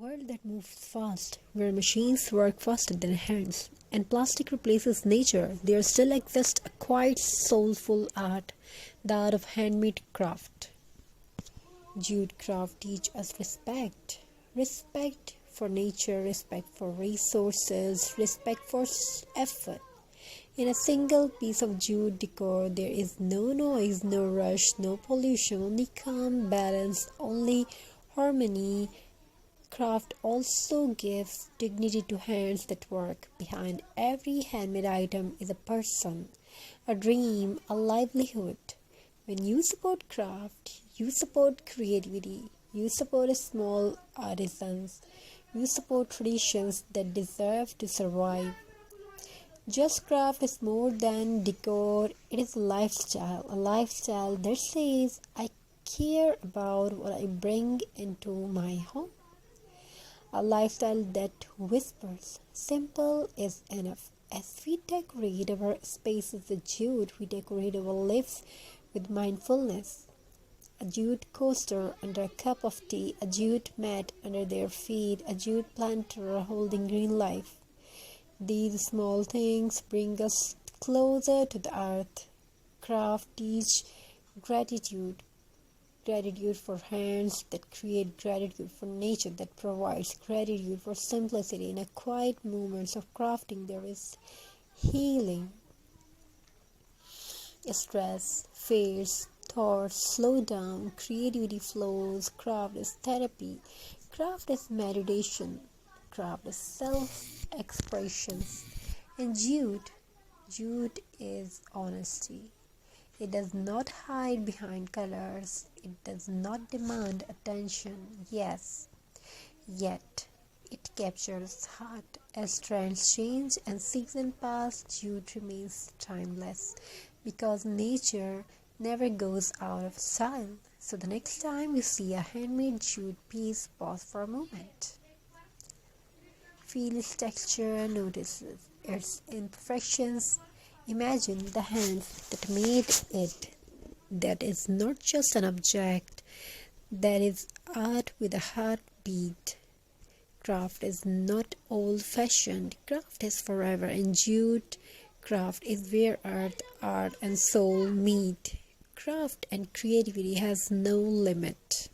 world that moves fast, where machines work faster than hands, and plastic replaces nature, there still exists a quiet, soulful art, the art of handmade craft. Jute craft teach us respect. Respect for nature, respect for resources, respect for effort. In a single piece of jute decor, there is no noise, no rush, no pollution, only calm, balance, only harmony. Craft also gives dignity to hands that work. Behind every handmade item is a person, a dream, a livelihood. When you support craft, you support creativity, you support small artisans, you support traditions that deserve to survive. Just craft is more than decor, it is a lifestyle that says, I care about what I bring into my home. A lifestyle that whispers, simple is enough. As we decorate our spaces with jute, we decorate our lives with mindfulness. A jute coaster under a cup of tea, a jute mat under their feet, a jute planter holding green life. These small things bring us closer to the earth. Craft teach gratitude. Gratitude for hands that create, gratitude for nature that provides, gratitude for simplicity. In a quiet moments of crafting, there is healing. Stress fades, thoughts slow down, creativity flows. Craft is therapy. Craft is meditation. Craft is self-expression. And jute is honesty. It does not hide behind colors. It does not demand attention. Yes, yet it captures heart. As trends change and seasons pass, jute remains timeless because nature never goes out of style. So the next time you see a handmade jute piece, pause for a moment. Feel its texture, notice its imperfections. Imagine the hands that made it. That is not just an object, that is art with a heartbeat. Craft is not old-fashioned, craft is forever, and jute craft is where art and soul meet. Craft and creativity has no limit.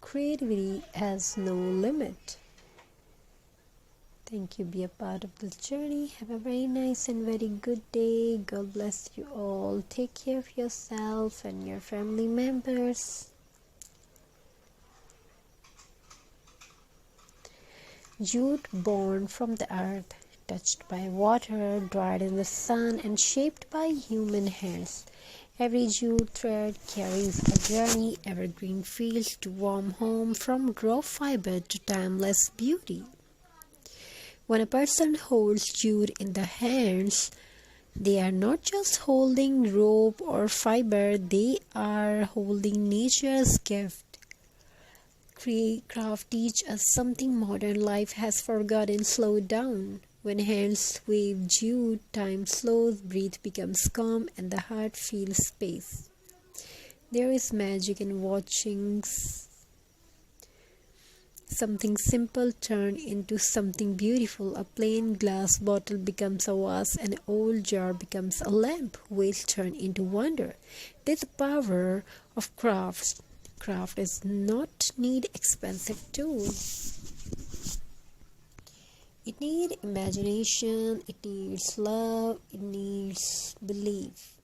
Creativity has no limit. Thank you. Be a part of this journey. Have a very nice and very good day. God bless you all. Take care of yourself and your family members. Jute born from the earth, touched by water, dried in the sun, and shaped by human hands. Every jute thread carries a journey, evergreen fields to warm home, from raw fiber to timeless beauty. When a person holds jute in the hands, they are not just holding rope or fiber, they are holding nature's gift. Craft teach us something modern life has forgotten. Slow down. When hands wave jute, time slows, breath becomes calm, and the heart feels space. There is magic in watching something simple turn into something beautiful. A plain glass bottle becomes a vase, an old jar becomes a lamp. Waste turn into wonder. There's the power of crafts. Craft does not need expensive tools. It needs imagination, it needs love, it needs belief.